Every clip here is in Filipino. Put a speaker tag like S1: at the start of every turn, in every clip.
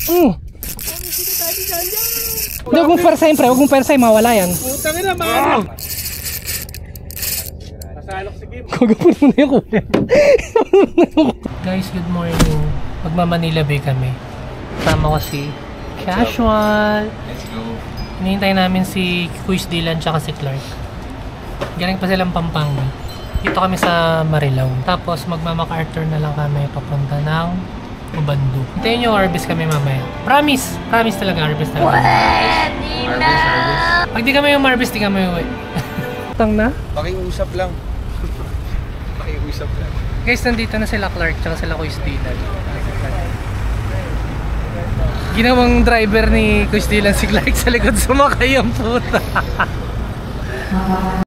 S1: Hindi, huwag mong persahin pre, huwag mong persahin, mawala yan.
S2: Putang ina, mga nasalok si Kim.
S1: Kagapon mo na yung kulay. Guys, good morning. Magma-Manila Bay kami. Tama ko si Casual.
S2: Let's go.
S1: Hinihintay namin si Kuis Dylan tsaka si Clark. Galing pa silang Pampanga. Dito kami sa Marilao. Tapos magma-MacArthur na lang kami papunta ng Ubandu. Hintayin nyo, harvest kami mamaya. Promise! Promise talaga, harvest talaga. Pag di kami yung harvest, di kami uwi. Tang na?
S2: Pakiusap lang. Pakiusap lang.
S1: Guys, nandito na sila Clark tsaka sila Kuis Dylan. Ginawang driver ni Kuis Dylan si Clark sa likod, sumakay ang puta.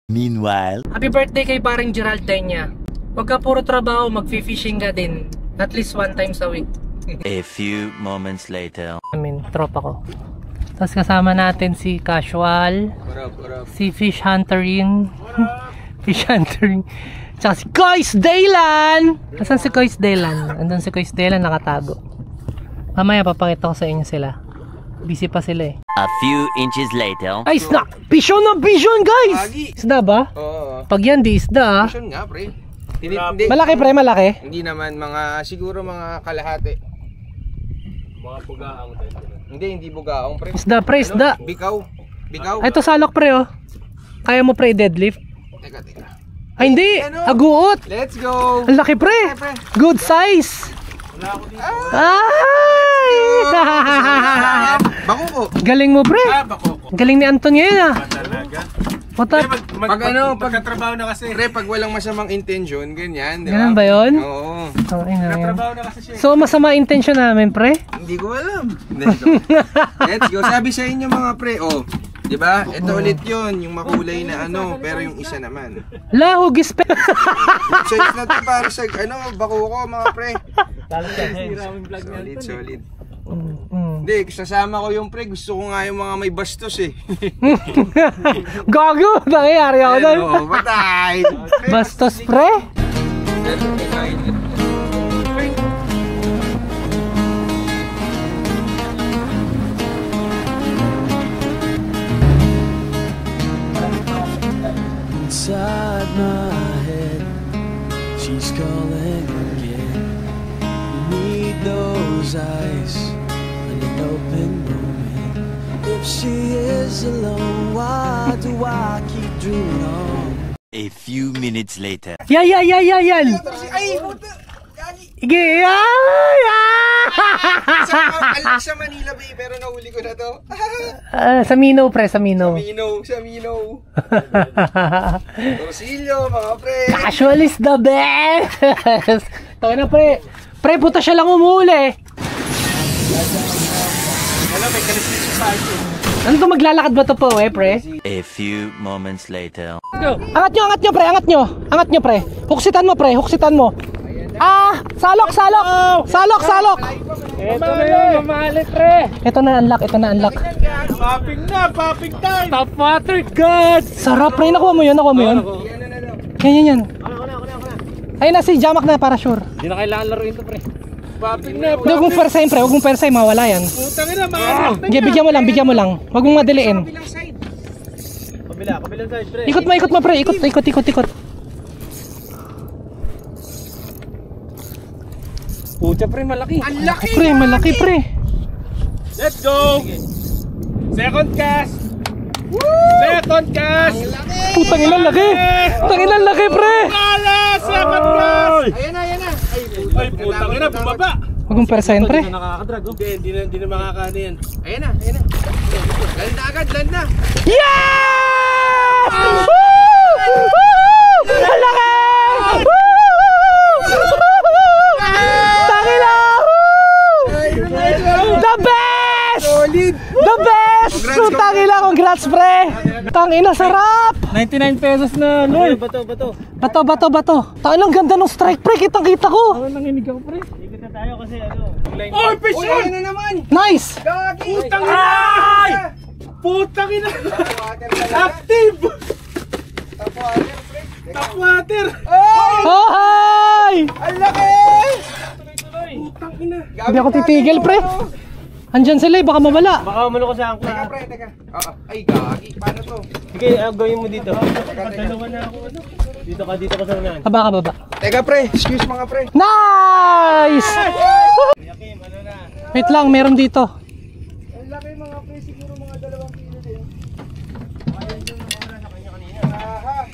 S3: Meanwhile,
S1: Happy birthday kay paring Gerald Denya. Huwag ka puro trabaho, mag-fishing ka din. At least 1 times a week.
S3: a few moments later.
S1: Tropa ko. Tapos kasama natin si Casual, si Fish Huntering, Fish Huntering, tsaka si Kuis Dylan! Asan si Kuis Dylan? Andun si Kuis Dylan, nakatago. Mamaya papakita ko sa inyo sila. Busy pa sila eh.
S3: A few inches later.
S1: Ay, isda! Vision na vision, guys! Isda ba?
S2: Oo.
S1: Pag yan, di isda ah.
S2: Vision nga, pre. Hindi,
S1: Malaki pre, malaki.
S2: hindi naman, siguro mga kalahati. Mga bugaang. Hindi bugaang, pre.
S1: Isda pre, isda.
S2: Bikaw.
S1: Ay, ito salok pre oh. Kaya mo pre deadlift?
S2: Teka.
S1: Ay hindi, aguot.
S2: Let's go.
S1: Ang laki pre. Good size. Ay!
S2: Bako ko.
S1: Galing mo pre.
S2: Bako ko.
S1: Galing ni Anton ngayon ah.
S2: Talaga.
S1: Puta.
S2: Pagkatrabaho na kasi. Pre, pag walang masamang intention, ganyan, di ba?
S1: Ganun ba yun?
S2: Oo.
S1: Pagkatrabaho
S2: na kasi siya.
S1: So masama intention namin pre?
S2: Hindi ko alam. Let's go. Sabi sa inyo mga pre, oh. Di ba? Ito ulit yun, yung makulay na ano, pero yung isa naman.
S1: La, hugis pe.
S2: Size na to para sa bako ko mga pre. Solid. Hindi, sasama ko yung pre. Gusto ko nga yung mga may bastos eh.
S1: Gago! Nangyayari ako doon.
S2: Hello, batay!
S1: Bastos pre?
S4: Inside my head, she's calling again. You need those eyes and an open moment. If she is alone, why do I keep dreaming on?
S3: A few minutes later.
S1: Yan!
S2: Ay, puta!
S1: Ige!
S2: Alam sa Manila Bay, pero nahuli ko na to.
S1: Sa Mino pre, sa Mino.
S2: Sa Mino. Torsilyo, mga pre.
S1: Casual is the best! Tawa na pre. Pre, puta siya lang umuli.
S2: May kalisip sa party.
S1: Ano to, maglalakad ba to po pre?
S3: A few moments later.
S1: Angat nyo pre, angat nyo pre. Huksitan mo. Salok!
S2: Ito na yun, mamahalit pre.
S1: Ito na unlock.
S2: Popping time.
S1: Top water, God! Sarap pre, nakuha mo yun. Yan. Ayun na si Jamak na para sure.
S2: Hindi na kailangan laruin to pre. Popping na.
S1: Huwag mong persahin pre, huwag mong persahin, mawala yan.
S2: Putang ina, mamahalit.
S1: Okay, bigyan mo lang. Huwag mong madiliin.
S2: Kabilang side pre.
S1: Ikot mo pre, ikot.
S2: Puta pre, malaki. Ang laki!
S1: Malaki pre.
S2: Let's go! Second cast! Second cast!
S1: Putang ina laki pre.
S2: Second cast! Ayan na! Ay, putang ina, bumaba!
S1: Huwag mong persahin pre.
S2: Nakakadrag oh. Hindi na makakaano yan. Ayan na. Land na!
S1: Yes! Ang laki! The best!
S2: Solid!
S1: The best! Tangina, congrats pre! Tangina, sarap!
S2: 99 pesos na lol.
S1: Bato. Tangang ganda ng strike pre, kitang-kita ko.
S2: Nanginig ako pre. Ikot na tayo kasi Oh, fish on! Ano naman?
S1: Nice!
S2: Putang ina! Putang ina! Active! Top water!
S1: Oh, hi!
S2: Ang laki! Putang ina!
S1: Hindi ako titigil pre. Andyan sila eh, baka mawala.
S5: Baka umano ko sa angkla.
S2: Teka pre, teka. Oo. Ay, gagi. Paano to?
S5: Sige, gawin mo dito.
S2: Teka.
S5: Dalawa na ako. Dito ka sa unahan.
S1: Baba ka baba.
S2: Teka pre, excuse mga pre.
S1: Nice!
S5: Kuya Kim, ano na?
S1: Wait lang, meron dito.
S2: Ang laki mga pre, siguro mga 2 kilo din.
S5: Ayun yung nakawala sa kanya kanina.
S2: Aha.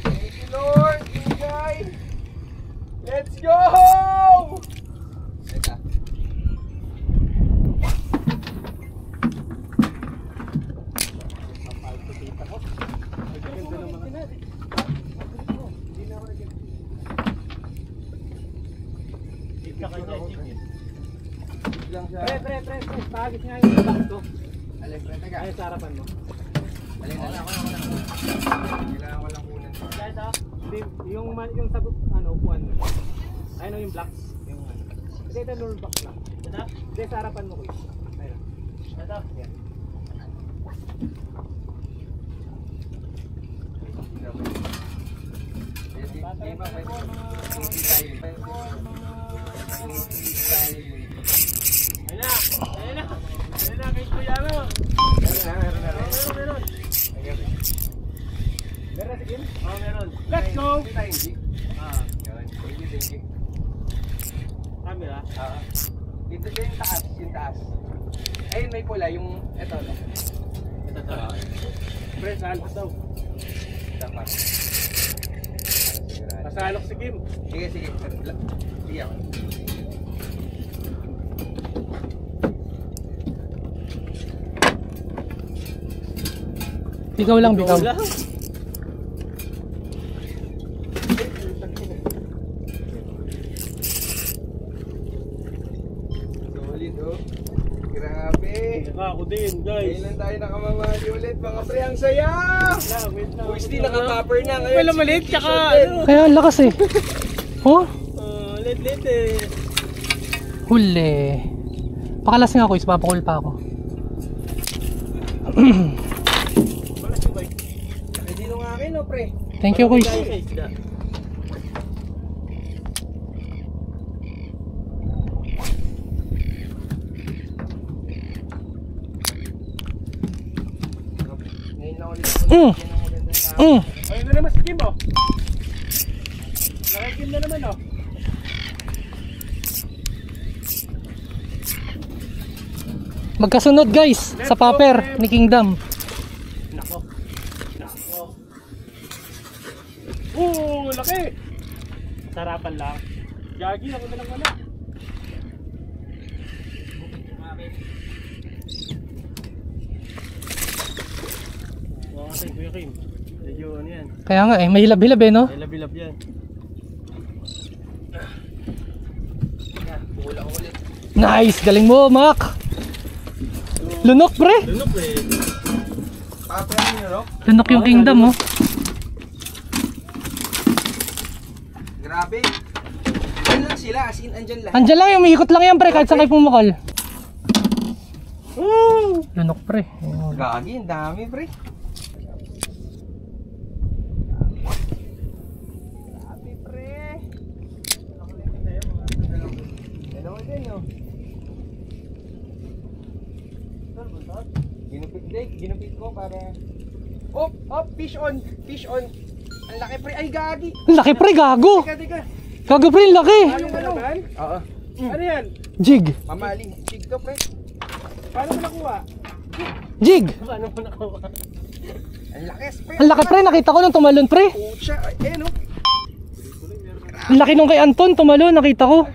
S2: Thank you Lord, bigay. Let's go! Teka.
S5: Dito ka kanya, Jig.
S2: Lang siya.
S5: Pre, pagis nga yung box to.
S2: Alin pre, teka.
S5: Ayun sa harapan mo.
S2: Alin na lang. Kailangan ko lang kunan.
S5: Guys, hindi, yung sa upuan mo. Ayun yung blocks. Yung ano. Kasi ito roll box lang. Ito? Hindi, sa harapan mo ko yun. Ayun. Ito? Yan. Ayun na, kay Kuya mo. Meron. Meron si Kim? Oo, meron. Let's go! Camera?
S2: Dito din yung taas. Ayun may pula, yung eto.
S5: Ito to. Pre, salok daw.
S2: Dapat.
S5: Pasalok si Kim.
S2: Sige. Sige ako.
S1: Bigaw lang, bigaw.
S2: Solid oh. Grabe.
S5: Saka ako din, guys.
S2: Kailan tayo nakamamali ulit mga pre, ang saya!
S5: Wait lang.
S2: Uy, still naka-copper na ngayon.
S5: Wala maliit, tsaka ano.
S1: Kaya ang lakas eh. Oh,
S5: Lit eh.
S1: huli. Pakalas nga ako, isipapakul pa ako.
S5: Balas yung bike.
S2: Hindi nung akin oh pre.
S1: Thank you, Kuys.
S2: Ngayon lang ulit ako yan ang magandang tao.
S5: Ayun na naman si Kim oh. Nakay Kim na naman oh.
S1: Magkasunod guys, sa paper ni Kingdom.
S5: Nako. Laki! Sarapan lang. Gagi, ako na lang wala. Okay, Kuya Kim. Medyo ano yan.
S1: Kaya nga eh, may hilab-hilab eh no?
S5: Hilab-hilab yan.
S2: Pula ko ulit.
S1: Nice, galing mo Mac. Lunok pre.
S5: Lunok eh.
S2: Paper niyo no?
S1: Lunok yung Kingdom oh.
S2: Grabe. Andyan lang sila, as in andyan lahat.
S1: Andyan lang yung umiikot lang yan pre, kahit saan kayo pumakal. Lunok pre. Ayun.
S2: Gagi, ang dami pre. Grabe pre. Dalawa din no. Ginupit ko para... Oh, fish on. Ang laki pre, ay gagi.
S1: Laki pre, gago.
S2: Teka.
S1: Gago pre, laki.
S5: Anong ano?
S2: Oo.
S5: Ano yan?
S1: Jig.
S2: Mamali, chig to pre.
S5: Paano mo nakuha?
S1: Jig.
S5: Paano mo nakuha?
S2: Ang laki pre.
S1: Ang laki pre, nakita ko nung tumalon pre.
S2: Pucha, no.
S1: Ang laki nung kay Anton, tumalon, nakita ko.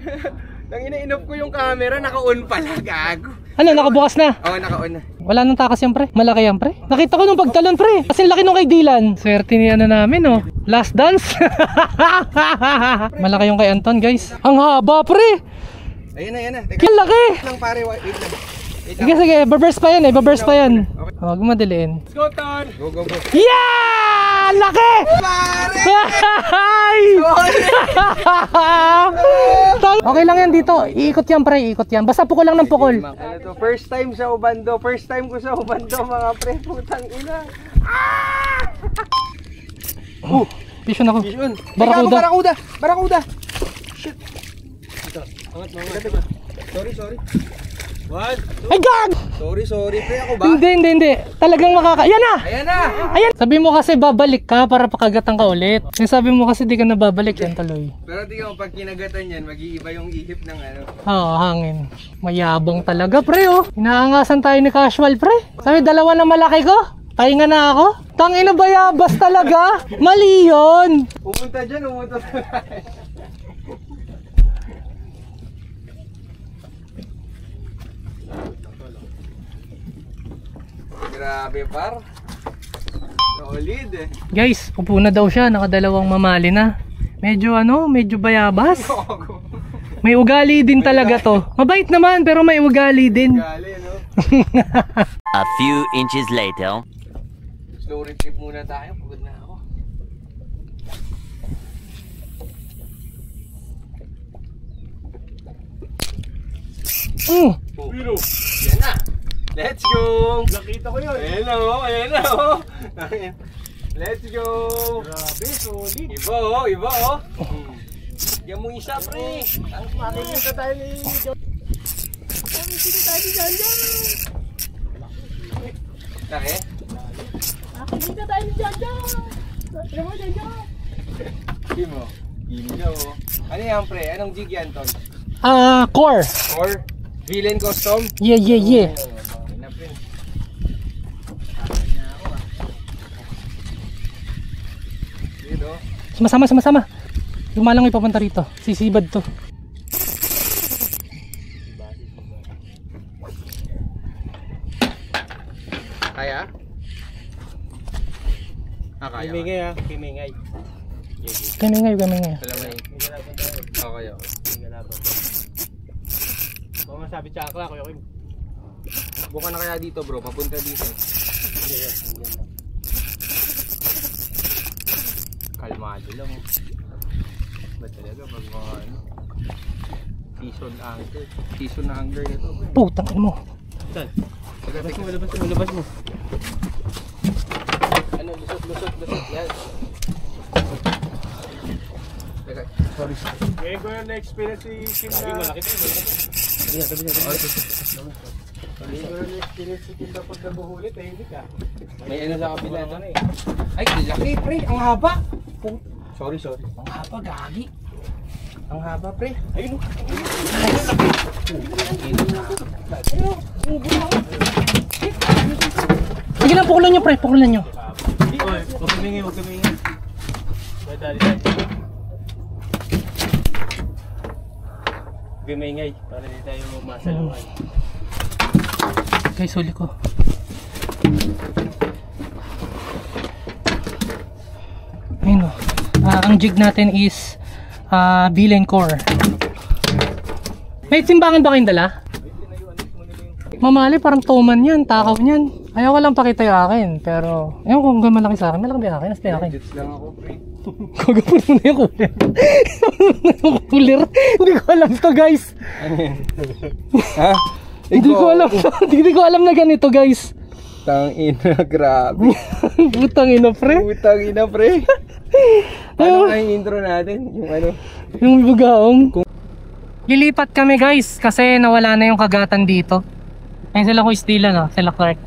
S2: Nang ina-inop ko yung camera, naka-on pala, gago.
S1: Ano, nakabukas na?
S2: Oo, naka-on na.
S1: Wala nang takas yan pre, malaki yan pre. Nakita ko nung pagtalon pre, kasi laki nung kay Dylan. Swerte ni ano namin oh. Last dance. Malaki yung kay Anton guys. Ang haba pre.
S2: Ayun na. Teka
S1: Ang laki.
S2: lang pare, wait lang.
S1: Sige, baburst pa yan eh, baburst pa yan. Huwag mo madaliin.
S5: Let's go, Ton!
S2: Go.
S1: Yeah! Laki!
S2: Pare!
S1: Ay! Okay lang yan dito. Iikot yan pre, iikot yan. Basta pukol lang ng pukol.
S2: Ano to, first time sa Ubando. First time ko sa Ubando, mga pre, putang ina.
S1: Vision ako.
S2: Yun.
S1: Barakuda.
S2: Barakuda. Shit.
S5: Angat.
S2: Sorry.
S5: 1, 2.
S1: Ay, gag!
S2: Sorry, pre. Ako ba?
S1: Hindi. Talagang Ayan na!
S2: Ayan na!
S1: Ayan! Sabi mo kasi babalik ka para pakagatan ka ulit. Yung sabi mo kasi di ka na babalik yan tuloy.
S2: Pero tingnan mo, pag kinagatan yan, mag-iiba yung ihip ng ano.
S1: Oo, hangin. Mayabang talaga, pre, oh. Inaangasan tayo ni Casual, pre. Sabi, dalawa na malaki ko. Pahinga na ako. Tangina, bayabas talaga. Mali yun.
S2: Pumunta dyan. Grabe, par. Solid eh.
S1: Guys, upo na daw siya. Nakadalawang mamali na. Medyo bayabas. May ugali din talaga to. Mabait naman, pero may ugali din.
S2: Gali, no?
S3: A few inches later.
S2: Slow retrieve muna tayo. Pagod na ako.
S5: Pero,
S2: Yan na. Let's go.
S5: nakita ko yun.
S2: Ayan na, oh. Let's go.
S5: Grabe, solid.
S2: Iba, oh. Yan mo isa, pre. Ang
S5: Makikita tayo ni John. Makikita tayo ni John John.
S2: Laki?
S5: Makikita tayo ni John John. Tira mo, John John.
S2: Hindi mo. Gino. Ano yan, pre? Anong jig yan, Tol?
S1: Core.
S2: Or villain custom?
S1: Yeah.
S2: Okay na, pre. Dito.
S1: Sama. Lumalang ipapunta rito. Sisibad to.
S2: Kaya? Kaya.
S5: Kimingay ha, kimingay.
S1: Kamingay.
S2: Salamay. Okay.
S5: Kung masabi tsakla, Kuya Kim.
S2: Buka na kaya dito, bro. Papunta dito. Kalmado lang. Ba talaga pag mga ano? Season anchor na to, bro.
S1: Putang ina mo.
S5: Saan?
S2: Teka.
S5: Labas mo.
S2: Ano, lusot. Yan. Teka. Sorry.
S5: Ngayon ko yung na-experience si Kim na... Malaki to. Ngayon ko yung na-experience si Kim na pag nabuhulit, hindi ka.
S2: May ano sa kabila to na eh. Ay, laki, pre. Ang haba. Sorry. Ang haba, gagi. Ang haba, pre.
S5: Ayun.
S1: Sige lang, pukulan nyo, pre. Pukulan nyo.
S5: Huwag kamingay. Dali. Gumingay para di tayo masalungan.
S1: Guys, huli ko. Ayun o. Ang jig natin is villain core. May timbangan ba kayong dala? Mamali, parang toman yan, takaw niyan. Ayaw ko lang pakita yung akin, pero ayaw kung gano'n malaki sa akin, malaki ba yung akin? Nas ba yung akin?
S2: Jits lang ako, pre.
S1: Kagapon mo na yung cooler. Yung cooler. Hindi ko alam to, guys.
S2: Ano yan? Ha?
S1: Hindi ko alam to. Hindi ko alam na ganito, guys.
S2: Tangina, grabe.
S1: Butang ina, pre.
S2: Putang ina, pre. Paano nga yung intro natin? Yung ano?
S1: Yung bugaong. Lilipat kami, guys, kasi nawala na yung kagatan dito. Ayun sila Kuya Stila, no? Sila Clark.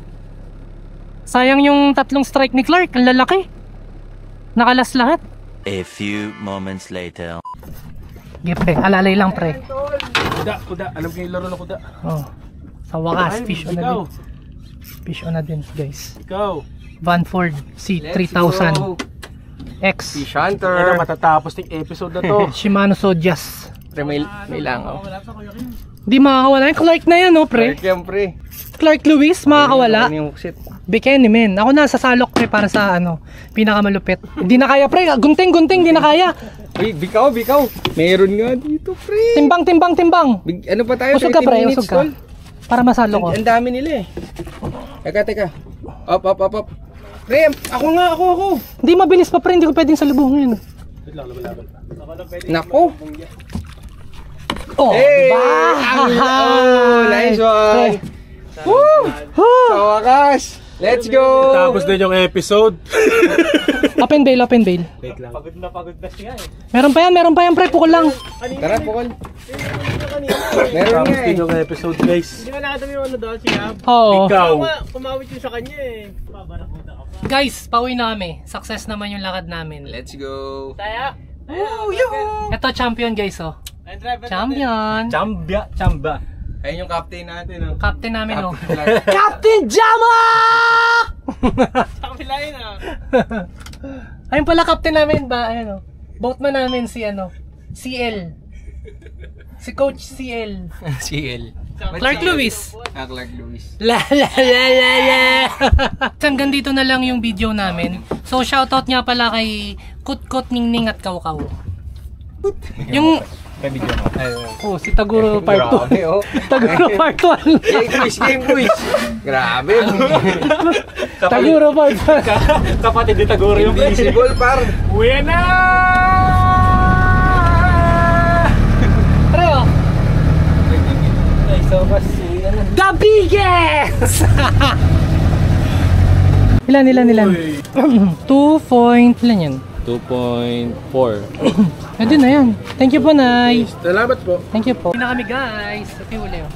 S1: Sayang yung 3 strike ni Clark. Ang lalaki. Nakalas lahat.
S3: A few moments later.
S1: Sige, pre. Alalay lang, pre.
S5: Kuda. Alam ko yung laro na kuda.
S1: Oh. Sa wakas,
S5: Ay,
S1: fish on na
S5: ikaw.
S1: din. Fish on na din, guys.
S5: Ikaw.
S1: Vanford C3000 X.
S2: Fish
S5: Ano,
S2: Hunter.
S5: matatapos ng episode na to.
S1: Shimano Sodias.
S2: Pre, may langaw.
S5: Wala pa, Kuya Kim.
S1: Di makakawala. Yung Clark na yan, no, pre?
S2: Clark yan, pre.
S1: Clark Lewis, makakawala.
S2: Ano yung sit?
S1: Bikini, men. Ako nasa salok, pre, para sa ano, pinakamalupit. Hindi na kaya, pre. Gunting, di na kaya.
S2: Uy, bikaw. Meron nga dito, pre.
S1: Timbang.
S2: Ano pa tayo?
S1: Usog ka,
S2: 30
S1: pre.
S2: minutes,
S1: Usog ka.
S2: tol.
S1: Para masalo ko.
S2: Ang dami nila eh. Teka. Up. Pre, ako.
S1: Hindi mabilis pa, pre. Hindi ko pwedeng salubungin.
S5: Wait lang, laban. Ako lang pwede.
S2: Nako.
S1: Oh,
S2: Hey!
S1: diba?
S2: Oh, nice one. Woo! Sa wakas. Let's go!
S6: Tapos din yung episode.
S1: Open bail, open bail.
S6: Wait lang.
S5: Pagod na siya eh.
S1: Meron pa yan, pre. Pukol lang.
S2: Tara, pukol.
S5: Kanina.
S2: Meron
S6: Tapos
S2: nga
S6: din
S2: eh.
S6: yung episode, guys.
S5: Hindi ba nakadami yung ano daw siya?
S1: Oo.
S6: Ikaw.
S5: Pumawit yung sa kanya eh. Babarakuda ka pa.
S1: Guys, pauwi na kami. Success naman yung lakad namin.
S2: Let's go!
S5: Tayo.
S1: Ito, champion guys, oh. Champion.
S6: Chamba.
S2: Ayun yung captain natin, oh.
S1: Captain namin, oh.
S2: Captain.
S1: Captain Jamak!
S5: Kapilain ah.
S1: Ayun pala, captain namin ba? Ayun, oh. Boatman namin si, CL. Si Coach CL.
S2: CL.
S1: Clark Lewis.
S2: Clark Lewis.
S1: La la la la la. Hanggang dito na lang yung video namin. So shoutout nga pala kay Kutkot Ningning at Kaukaw. Yung
S6: Video mo.
S1: si Taguro part 2.
S2: Grabe, oh.
S1: Taguro part 1.
S2: Game quiz. Grabe.
S1: Taguro part 1.
S6: Kapatid ni Taguro yung
S2: Invisible, par.
S6: Uwi na!
S1: Pre, oh.
S6: So, kasi,
S1: The biggest! Ilan? 2 ilan yan?
S6: 2.4.
S1: Pwede na yan. Thank you po, Nay.
S6: Salamat po.
S1: Thank you po. Na kami, guys. Happy huli, oh.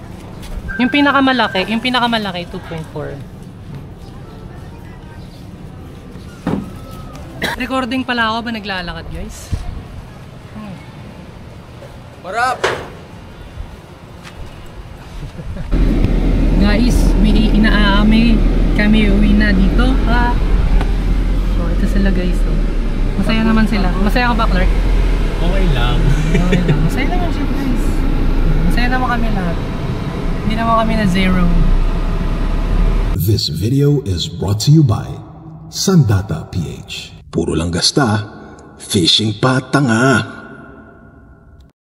S1: Yung pinakamalaki, 2.4. Recording pala ako ba naglalakad, guys?
S2: What up?
S1: Guys, kami uwi na dito. So, ito sila, guys. Oh. Masaya naman sila. Masaya ka ba, Clark?
S6: Okay lang.
S1: Okay lang. Masaya naman siya, guys. Masaya naman kami lahat. Hindi naman kami na zero.
S7: This video is brought to you by Sandata PH. Puro lang gasta, fishing pa tanga.